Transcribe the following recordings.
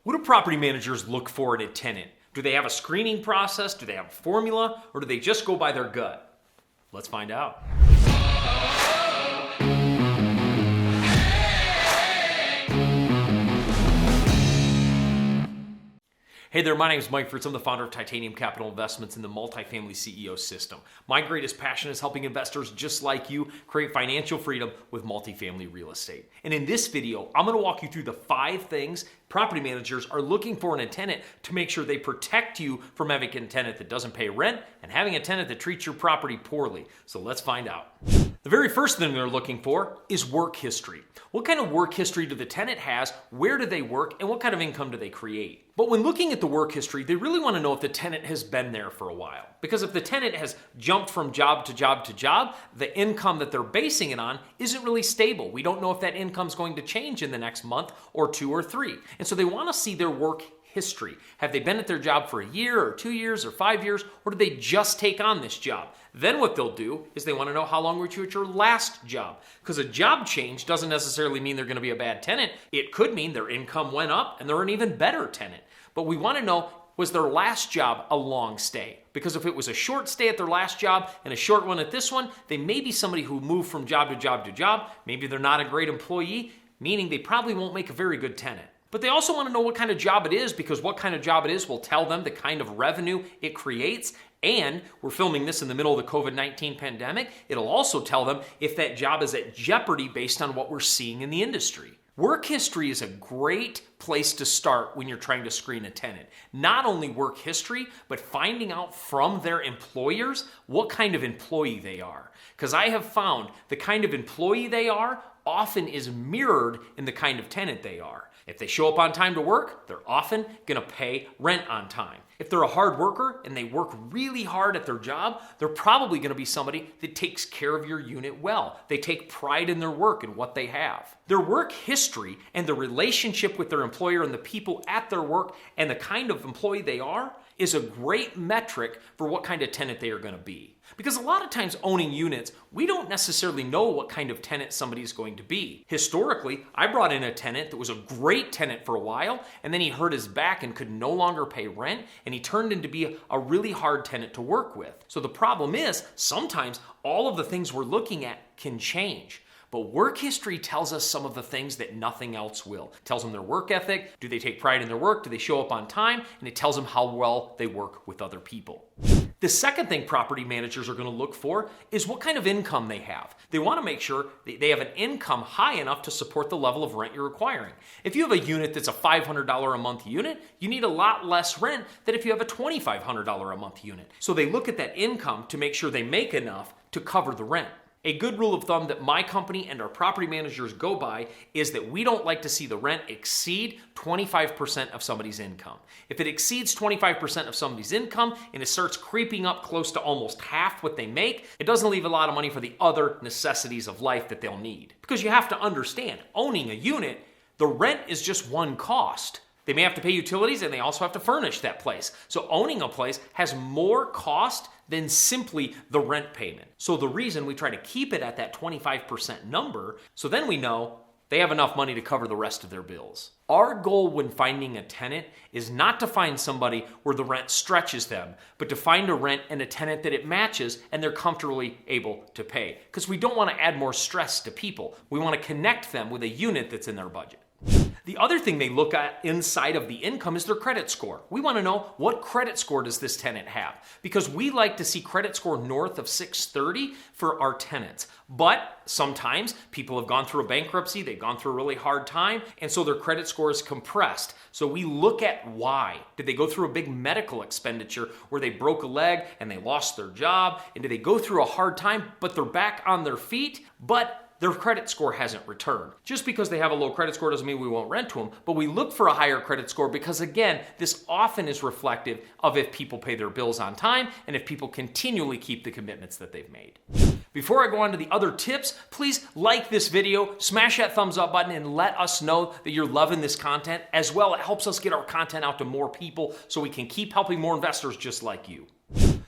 What do property managers look for in a tenant? Do they have a screening process? Do they have a formula? Or do they just go by their gut? Let's find out. Hey there, my name is Mike Fritz. I'm the founder of Titanium Capital Investments in the multifamily CEO system. My greatest passion is helping investors just like you create financial freedom with multifamily real estate. And in this video, I'm going to walk you through the 5 things property managers are looking for in a tenant to make sure they protect you from having a tenant that doesn't pay rent and having a tenant that treats your property poorly. So let's find out. The very first thing they're looking for is work history. What kind of work history do the tenant has? Where do they work? And what kind of income do they create? But when looking at the work history, they really want to know if the tenant has been there for a while. Because if the tenant has jumped from job to job to job, the income that they're basing it on isn't really stable. We don't know if that income is going to change in the next month or 2 or 3. And so they want to see their work history. Have they been at their job for a year or 2 years or 5 years, or did they just take on this job? Then what they'll do is they want to know how long were you at your last job. Because a job change doesn't necessarily mean they're going to be a bad tenant. It could mean their income went up and they're an even better tenant. But we want to know, was their last job a long stay? Because if it was a short stay at their last job and a short one at this one, they may be somebody who moved from job to job to job. Maybe they're not a great employee, meaning they probably won't make a very good tenant. But they also want to know what kind of job it is, because what kind of job it is will tell them the kind of revenue it creates. And we're filming this in the middle of the COVID-19 pandemic. It'll also tell them if that job is at jeopardy based on what we're seeing in the industry. Work history is a great place to start when you're trying to screen a tenant. Not only work history, but finding out from their employers what kind of employee they are. Because I have found the kind of employee they are often is mirrored in the kind of tenant they are. If they show up on time to work, they're often going to pay rent on time. If they're a hard worker and they work really hard at their job, they're probably going to be somebody that takes care of your unit well. They take pride in their work and what they have. Their work history and the relationship with their employer and the people at their work and the kind of employee they are is a great metric for what kind of tenant they are going to be. Because a lot of times owning units, we don't necessarily know what kind of tenant somebody's going to be. Historically, I brought in a tenant that was a great tenant for a while, and then he hurt his back and could no longer pay rent, and he turned into be a really hard tenant to work with. So the problem is, sometimes all of the things we're looking at can change. But work history tells us some of the things that nothing else will. It tells them their work ethic. Do they take pride in their work? Do they show up on time? And it tells them how well they work with other people. The second thing property managers are going to look for is what kind of income they have. They want to make sure they have an income high enough to support the level of rent you're requiring. If you have a unit that's a $500 a month unit, you need a lot less rent than if you have a $2,500 a month unit. So they look at that income to make sure they make enough to cover the rent. A good rule of thumb that my company and our property managers go by is that we don't like to see the rent exceed 25% of somebody's income. If it exceeds 25% of somebody's income and it starts creeping up close to almost half what they make, it doesn't leave a lot of money for the other necessities of life that they'll need. Because you have to understand, owning a unit, the rent is just one cost. They may have to pay utilities and they also have to furnish that place. So owning a place has more cost than simply the rent payment. So the reason we try to keep it at that 25% number, so then we know they have enough money to cover the rest of their bills. Our goal when finding a tenant is not to find somebody where the rent stretches them, but to find a rent and a tenant that it matches and they're comfortably able to pay. Because we don't want to add more stress to people. We want to connect them with a unit that's in their budget. The other thing they look at inside of the income is their credit score. We want to know, what credit score does this tenant have? Because we like to see credit score north of 630 for our tenants. But sometimes people have gone through a bankruptcy, they've gone through a really hard time, and so their credit score is compressed. So we look at why. Did they go through a big medical expenditure where they broke a leg and they lost their job? And did they go through a hard time, but they're back on their feet, but their credit score hasn't returned? Just because they have a low credit score doesn't mean we won't rent to them, but we look for a higher credit score because, again, this often is reflective of if people pay their bills on time and if people continually keep the commitments that they've made. Before I go on to the other tips, please like this video, smash that thumbs up button, and let us know that you're loving this content. As well, it helps us get our content out to more people so we can keep helping more investors just like you.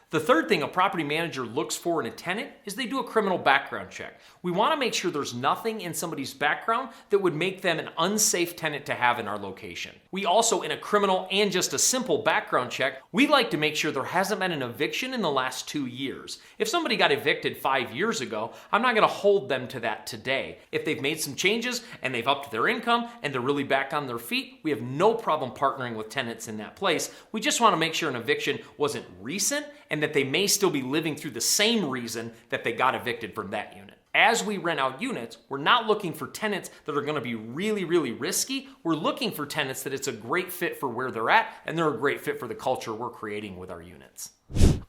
The The third thing a property manager looks for in a tenant is they do a criminal background check. We want to make sure there's nothing in somebody's background that would make them an unsafe tenant to have in our location. We also, in a criminal and just a simple background check, we like to make sure there hasn't been an eviction in the last 2 years. If somebody got evicted 5 years ago, I'm not going to hold them to that today. If they've made some changes and they've upped their income and they're really back on their feet, we have no problem partnering with tenants in that place. We just want to make sure an eviction wasn't recent and that they may still be living through the same reason that they got evicted from that unit. As we rent out units, we're not looking for tenants that are going to be really risky. We're looking for tenants that it's a great fit for where they're at and they're a great fit for the culture we're creating with our units.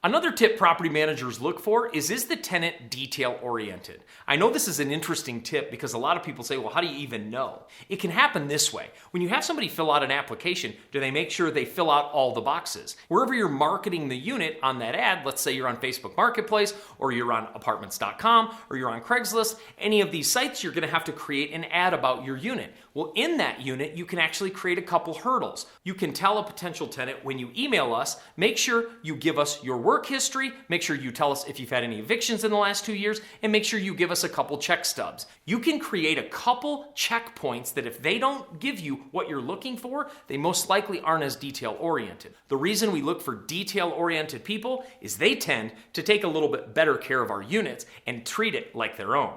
Another tip property managers look for is the tenant detail oriented? I know this is an interesting tip because a lot of people say, well, how do you even know? It can happen this way. When you have somebody fill out an application, do they make sure they fill out all the boxes? Wherever you're marketing the unit on that ad, let's say you're on Facebook Marketplace or you're on apartments.com or you're on Craigslist, any of these sites, you're going to have to create an ad about your unit. Well, in that unit, you can actually create a couple hurdles. You can tell a potential tenant when you email us, make sure you give us your work history, make sure you tell us if you've had any evictions in the last 2 years, and make sure you give us a couple check stubs. You can create a couple checkpoints that if they don't give you what you're looking for, they most likely aren't as detail oriented. The reason we look for detail oriented people is they tend to take a little bit better care of our units and treat it like their own.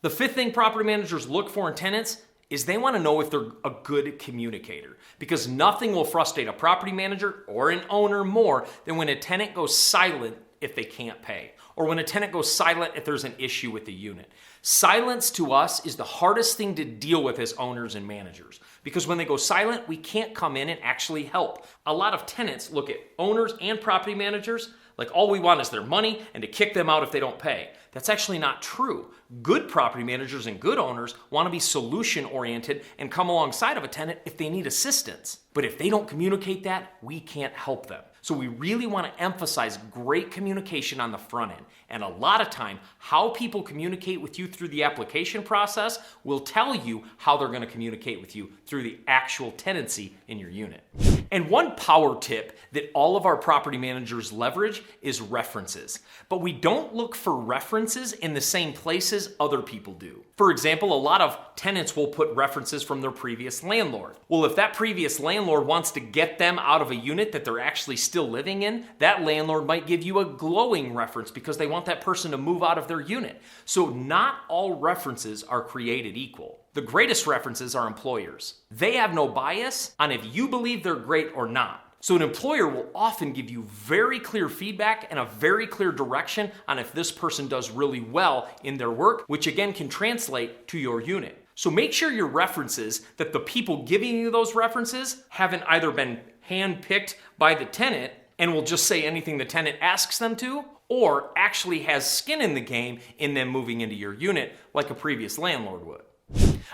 The fifth thing property managers look for in tenants is they want to know if they're a good communicator, because nothing will frustrate a property manager or an owner more than when a tenant goes silent if they can't pay, or when a tenant goes silent if there's an issue with the unit. Silence to us is the hardest thing to deal with as owners and managers, because when they go silent, we can't come in and actually help. A lot of tenants look at owners and property managers like all we want is their money and to kick them out if they don't pay. That's actually not true. Good property managers and good owners want to be solution oriented and come alongside of a tenant if they need assistance. But if they don't communicate that, we can't help them. So we really want to emphasize great communication on the front end. And a lot of time, how people communicate with you through the application process will tell you how they're going to communicate with you through the actual tenancy in your unit. And one power tip that all of our property managers leverage is references. But we don't look for references in the same places other people do. For example, a lot of tenants will put references from their previous landlord. Well, if that previous landlord wants to get them out of a unit that they're actually still living in, that landlord might give you a glowing reference because they want that person to move out of their unit. So not all references are created equal. The greatest references are employers. They have no bias on if you believe they're great or not. So an employer will often give you very clear feedback and a very clear direction on if this person does really well in their work, which again can translate to your unit. So make sure your references, that the people giving you those references haven't either been handpicked by the tenant and will just say anything the tenant asks them to, or actually has skin in the game in them moving into your unit like a previous landlord would.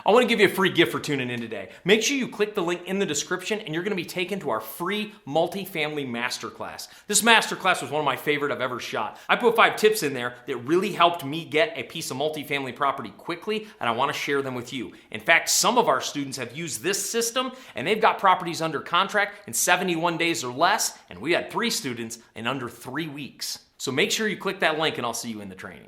I want to give you a free gift for tuning in today. Make sure you click the link in the description and you're going to be taken to our free multifamily masterclass. This masterclass was one of my favorite I've ever shot. I put 5 tips in there that really helped me get a piece of multifamily property quickly, and I want to share them with you. In fact, some of our students have used this system and they've got properties under contract in 71 days or less, and we had 3 students in under 3 weeks. So make sure you click that link and I'll see you in the training.